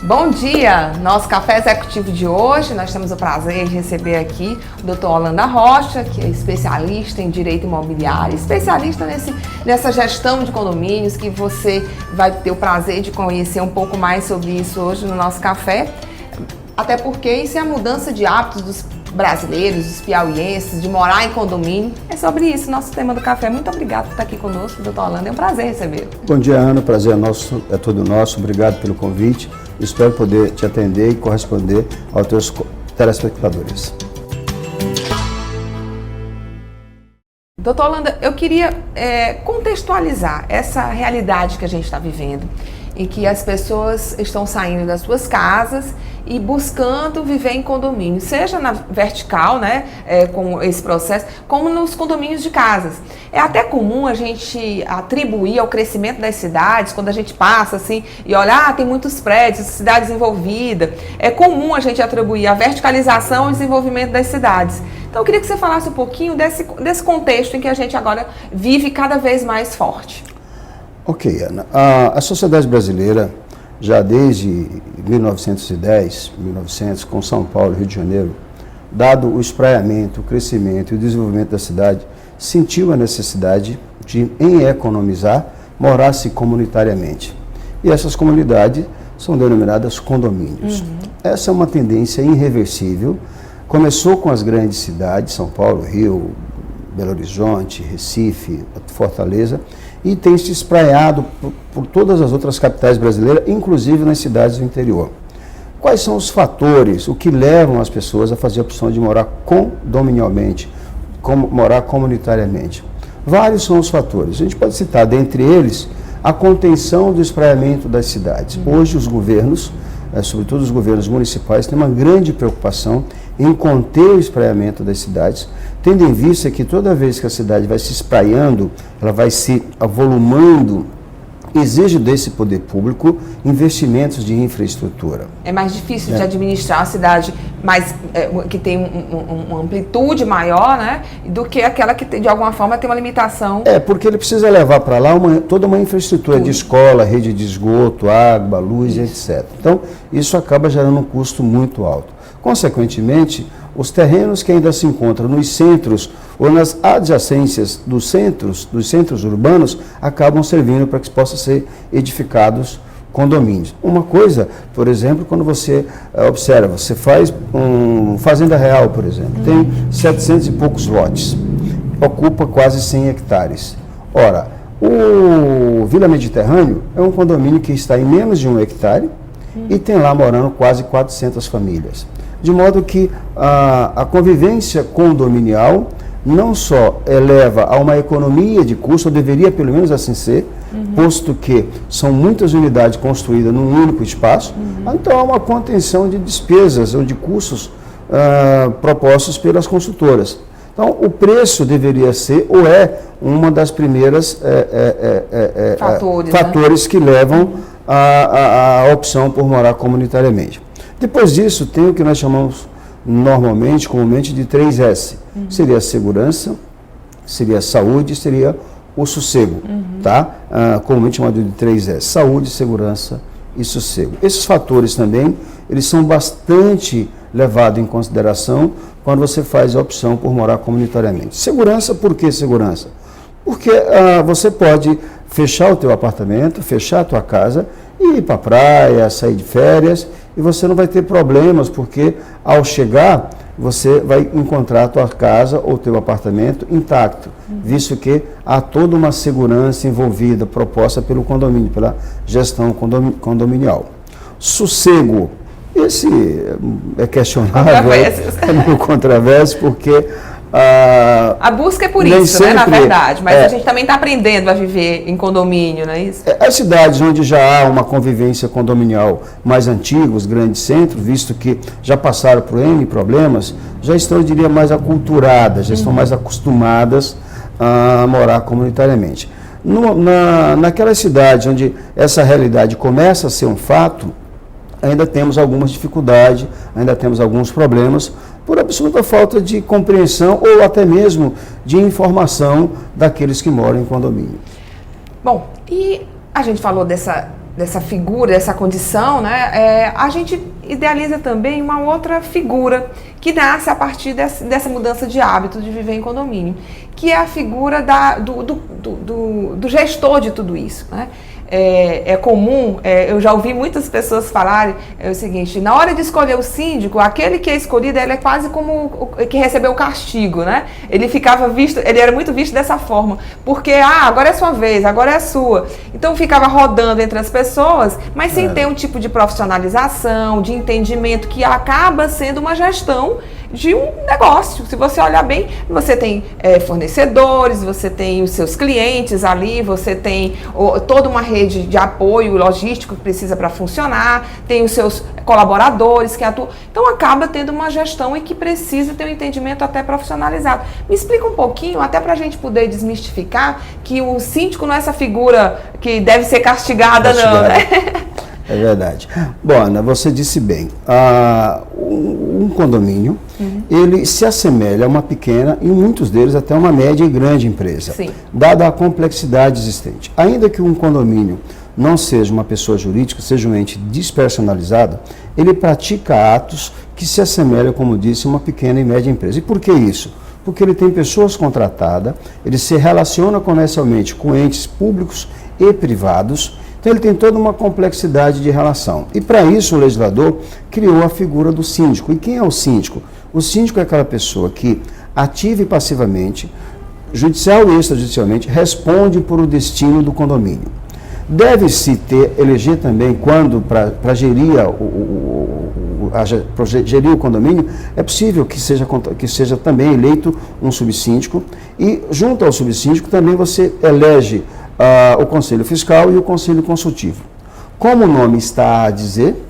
Bom dia! Nosso café executivo de hoje, nós temos o prazer de receber aqui o Dr. Holanda Rocha, que é especialista em direito imobiliário, especialista nessa gestão de condomínios, que você vai ter o prazer de conhecer um pouco mais sobre isso hoje no nosso café. Até porque isso é a mudança de hábitos dos brasileiros, dos piauienses, de morar em condomínio. É sobre isso nosso tema do café. Muito obrigado por estar aqui conosco, Dr. Holanda. É um prazer recebê-lo. Bom dia, Ana. O prazer é nosso, é todo nosso. Obrigado pelo convite. Espero poder te atender e corresponder aos teus telespectadores. Dr. Holanda, eu queria contextualizar essa realidade que a gente está vivendo, em que as pessoas estão saindo das suas casas e buscando viver em condomínio, seja na vertical, né, com esse processo, como nos condomínios de casas. É até comum a gente atribuir ao crescimento das cidades, quando a gente passa assim e olha, tem muitos prédios, cidade desenvolvida. É comum a gente atribuir a verticalização ao desenvolvimento das cidades. Então eu queria que você falasse um pouquinho desse contexto em que a gente agora vive cada vez mais forte. Ok, Ana. A sociedade brasileira, já desde 1910, com São Paulo e Rio de Janeiro, dado o espraiamento, o crescimento e o desenvolvimento da cidade, sentiu a necessidade de, em economizar, morar-se comunitariamente. E essas comunidades são denominadas condomínios. Essa é uma tendência irreversível. Começou com as grandes cidades, São Paulo, Rio, Belo Horizonte, Recife, Fortaleza, e tem se espraiado por todas as outras capitais brasileiras, inclusive nas cidades do interior. Quais são os fatores, o que levam as pessoas a fazer a opção de morar condominialmente, morar comunitariamente? Vários são os fatores. A gente pode citar, dentre eles, a contenção do espraiamento das cidades. Hoje os governos, sobretudo os governos municipais, têm uma grande preocupação em conter o espraiamento das cidades, tendo em vista que toda vez que a cidade vai se espraiando, ela vai se avolumando, exige desse poder público investimentos de infraestrutura. É mais difícil de administrar a cidade que tem uma amplitude maior, né, do que aquela que de alguma forma tem uma limitação. Porque ele precisa levar para lá toda uma infraestrutura de escola, rede de esgoto, água, luz, etc. Então, isso acaba gerando um custo muito alto. Consequentemente, os terrenos que ainda se encontram nos centros ou nas adjacências dos centros urbanos, acabam servindo para que possam ser edificados condomínios. Uma coisa, por exemplo, quando você observa, você faz Fazenda Real, por exemplo, tem 700 e poucos lotes, ocupa quase 100 hectares. Ora, o Vila Mediterrâneo é um condomínio que está em menos de 1 hectare e tem lá morando quase 400 famílias. De modo que a convivência condominial não só eleva a uma economia de custo, ou deveria pelo menos assim ser, posto que são muitas unidades construídas num único espaço, então há uma contenção de despesas ou de custos propostos pelas construtoras. Então, o preço deveria ser, ou é, uma das primeiras fatores que levam à opção por morar comunitariamente. Depois disso, tem o que nós chamamos comumente de 3S. Seria a segurança, seria a saúde, seria o sossego, tá? Comumente chamado de 3S, saúde, segurança e sossego. Esses fatores também, eles são bastante levados em consideração quando você faz a opção por morar comunitariamente. Segurança, por que segurança? Porque você pode fechar o teu apartamento, fechar a tua casa e ir para a praia, sair de férias, e você não vai ter problemas, porque ao chegar, você vai encontrar a tua casa ou teu apartamento intacto, visto que há toda uma segurança envolvida, proposta pelo condomínio, pela gestão condominial. Sossego, esse é questionável, é meio controverso, porque a busca é por isso, né, na verdade, mas a gente também está aprendendo a viver em condomínio, não é isso? As cidades onde já há uma convivência condominial mais antiga, os grandes centros, visto que já passaram por N problemas, já estão, eu diria, mais aculturadas, já estão mais acostumadas a morar comunitariamente. Naquelas cidades onde essa realidade começa a ser um fato, ainda temos algumas dificuldades, ainda temos alguns problemas, por absoluta falta de compreensão ou até mesmo de informação daqueles que moram em condomínio. Bom, e a gente falou dessa dessa figura, dessa condição, né, a gente idealiza também uma outra figura que nasce a partir dessa mudança de hábito de viver em condomínio, que é a figura do gestor de tudo isso, né? É comum, eu já ouvi muitas pessoas falarem o seguinte: na hora de escolher o síndico, aquele que é escolhido, ele é quase como o que recebeu o castigo, né? Ele era muito visto dessa forma, porque agora é sua vez, agora é a sua. Então ficava rodando entre as pessoas, mas sem ter um tipo de profissionalização, de entendimento, que acaba sendo uma gestão de um negócio. Se você olhar bem, você tem fornecedores, você tem os seus clientes ali, você tem toda uma rede de apoio logístico que precisa para funcionar, tem os seus colaboradores que atuam. Então acaba tendo uma gestão e que precisa ter um entendimento até profissionalizado. Me explica um pouquinho, até para a gente poder desmistificar, que o síndico não é essa figura que deve ser castigada. Não, né? É verdade. Bom, Ana, você disse bem, um condomínio, ele se assemelha a uma pequena, e muitos deles até uma média e grande empresa, Sim. dada a complexidade existente. Ainda que um condomínio não seja uma pessoa jurídica, seja um ente despersonalizado, ele pratica atos que se assemelham, como disse, a uma pequena e média empresa. E por que isso? Porque ele tem pessoas contratadas, ele se relaciona comercialmente com entes públicos e privados. Então ele tem toda uma complexidade de relação. E para isso o legislador criou a figura do síndico. E quem é o síndico? O síndico é aquela pessoa que, ativa e passivamente, judicial e extrajudicialmente, responde por o destino do condomínio. Deve-se eleger também, quando para gerir gerir o condomínio, é possível que seja também eleito um subsíndico, e junto ao subsíndico também você elege o Conselho Fiscal e o Conselho Consultivo. Como o nome está a dizer,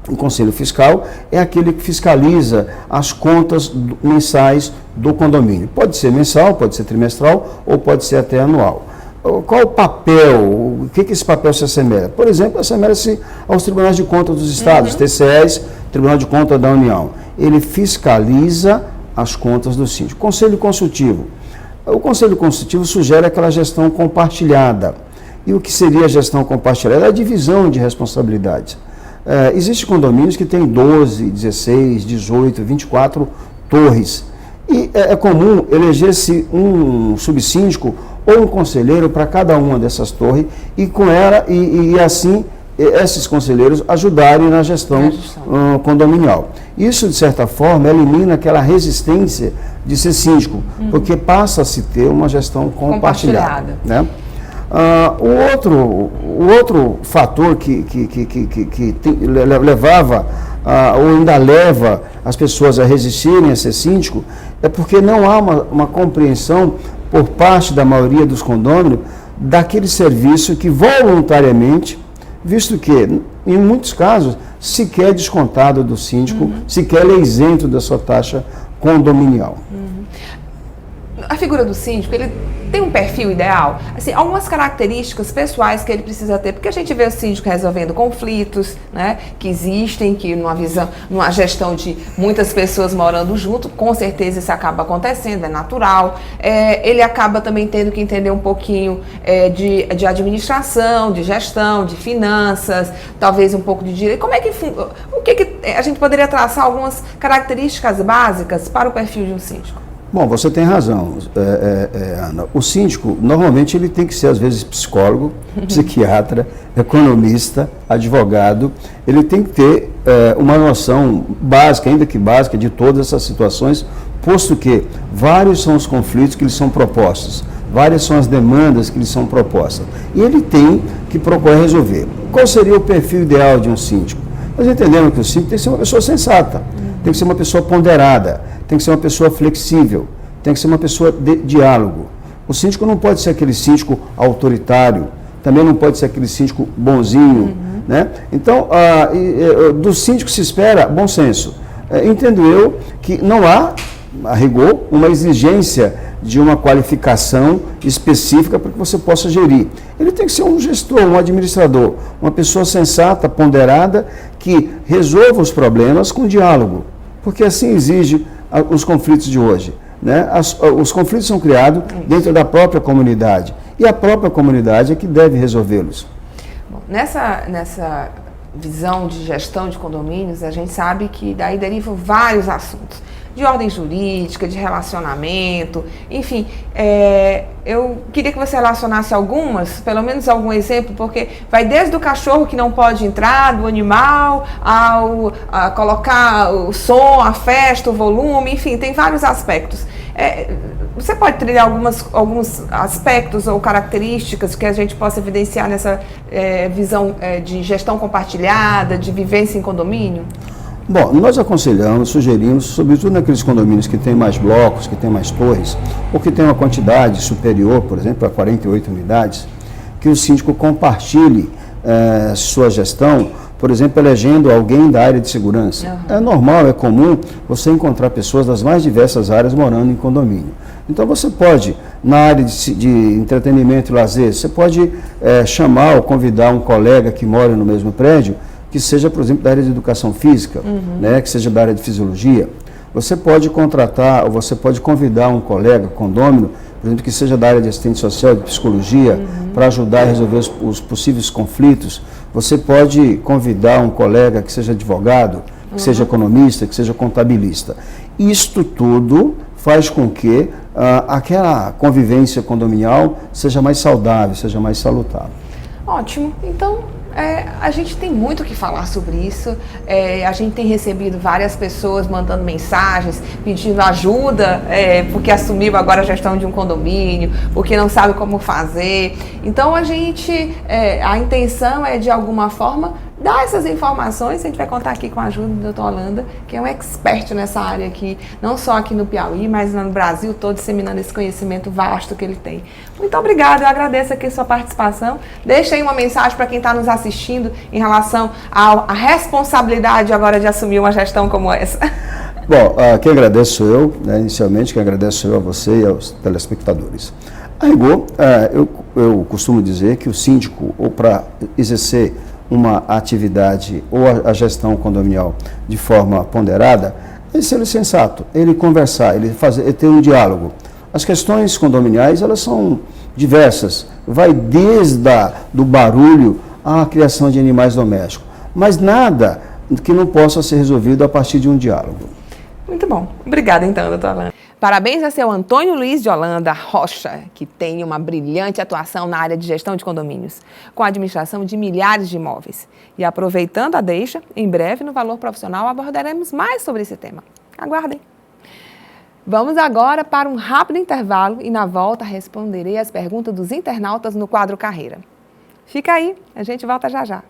o Conselho Fiscal é aquele que fiscaliza as contas mensais do condomínio. Pode ser mensal, pode ser trimestral ou pode ser até anual. Qual o papel? O que esse papel se assemelha? Por exemplo, assemelha-se aos Tribunais de Contas dos Estados, TCEs, Tribunal de Contas da União. Ele fiscaliza as contas do síndico. Conselho Consultivo. O Conselho Consultivo sugere aquela gestão compartilhada. E o que seria a gestão compartilhada? É a divisão de responsabilidades. Existem condomínios que têm 12, 16, 18, 24 torres. E é comum eleger-se um subsíndico ou um conselheiro para cada uma dessas torres e com ela e assim esses conselheiros ajudarem na gestão condominial. Isso, de certa forma, elimina aquela resistência de ser síndico, porque passa a se ter uma gestão compartilhada. Né? O outro fator que levava ou ainda leva as pessoas a resistirem a ser síndico é porque não há uma compreensão por parte da maioria dos condôminos daquele serviço que voluntariamente, visto que, em muitos casos, sequer é descontado do síndico, sequer é isento da sua taxa condominial. A figura do síndico, ele tem um perfil ideal? Assim, algumas características pessoais que ele precisa ter, porque a gente vê o síndico resolvendo conflitos, né, que existem, que numa gestão de muitas pessoas morando junto, com certeza isso acaba acontecendo, é natural. Ele acaba também tendo que entender um pouquinho de administração, de gestão, de finanças, talvez um pouco de direito. O que a gente poderia traçar algumas características básicas para o perfil de um síndico? Bom, você tem razão, Ana. O síndico, normalmente, ele tem que ser, às vezes, psicólogo, psiquiatra, economista, advogado. Ele tem que ter uma noção básica, ainda que básica, de todas essas situações, posto que vários são os conflitos que lhes são propostos, várias são as demandas que lhes são propostas. E ele tem que procurar resolver. Qual seria o perfil ideal de um síndico? Nós entendemos que o síndico tem que ser uma pessoa sensata, tem que ser uma pessoa ponderada, tem que ser uma pessoa flexível, tem que ser uma pessoa de diálogo. O síndico não pode ser aquele síndico autoritário, também não pode ser aquele síndico bonzinho. Né? Então, do síndico se espera bom senso. Entendo eu que não há, a rigor, uma exigência de uma qualificação específica para que você possa gerir. Ele tem que ser um gestor, um administrador, uma pessoa sensata, ponderada, que resolva os problemas com diálogo, porque assim exige os conflitos de hoje. Né? Os conflitos são criados dentro da própria comunidade, e a própria comunidade é que deve resolvê-los. Bom, nessa visão de gestão de condomínios, a gente sabe que daí derivam vários assuntos, de ordem jurídica, de relacionamento, enfim, eu queria que você relacionasse algumas, pelo menos algum exemplo, porque vai desde o cachorro que não pode entrar, do animal, a colocar o som, a festa, o volume, enfim, tem vários aspectos. Você pode trilhar alguns aspectos ou características que a gente possa evidenciar nessa visão de gestão compartilhada, de vivência em condomínio? Bom, nós aconselhamos, sugerimos, sobretudo naqueles condomínios que têm mais blocos, que têm mais torres, ou que têm uma quantidade superior, por exemplo, a 48 unidades, que o síndico compartilhe sua gestão, por exemplo, elegendo alguém da área de segurança. Uhum. É normal, é comum você encontrar pessoas das mais diversas áreas morando em condomínio. Então você pode, na área de entretenimento e lazer, você pode chamar ou convidar um colega que mora no mesmo prédio, que seja, por exemplo, da área de educação física, né, que seja da área de fisiologia. Você pode contratar, ou você pode convidar um colega, condômino, por exemplo, que seja da área de assistente social, de psicologia, para ajudar a resolver os possíveis conflitos. Você pode convidar um colega que seja advogado, que seja economista, que seja contabilista. Isto tudo faz com que aquela convivência condominial seja mais saudável, seja mais salutar. Ótimo. Então, a gente tem muito o que falar sobre isso. A gente tem recebido várias pessoas mandando mensagens, pedindo ajuda, porque assumiu agora a gestão de um condomínio, porque não sabe como fazer. Então, a intenção é, de alguma forma, dar essas informações. A gente vai contar aqui com a ajuda do Dr. Holanda, que é um expert nessa área aqui, não só aqui no Piauí, mas no Brasil todo, disseminando esse conhecimento vasto que ele tem. Muito obrigada, eu agradeço aqui a sua participação. Deixa aí uma mensagem para quem está nos assistindo em relação à responsabilidade agora de assumir uma gestão como essa. Bom, quem agradeço eu, né, inicialmente, quem agradeço eu a você e aos telespectadores. A rigor, eu costumo dizer que o síndico, ou para exercer uma atividade ou a gestão condominial de forma ponderada, ele ser sensato, ele conversar, ele ter um diálogo. As questões condominiais, elas são diversas, vai desde do barulho à criação de animais domésticos, mas nada que não possa ser resolvido a partir de um diálogo. Muito bom. Obrigada então, doutor Holanda. Parabéns a seu Antônio Luiz de Holanda Rocha, que tem uma brilhante atuação na área de gestão de condomínios, com a administração de milhares de imóveis. E aproveitando a deixa, em breve no Valor Profissional abordaremos mais sobre esse tema. Aguardem! Vamos agora para um rápido intervalo e na volta responderei as perguntas dos internautas no quadro Carreira. Fica aí, a gente volta já já.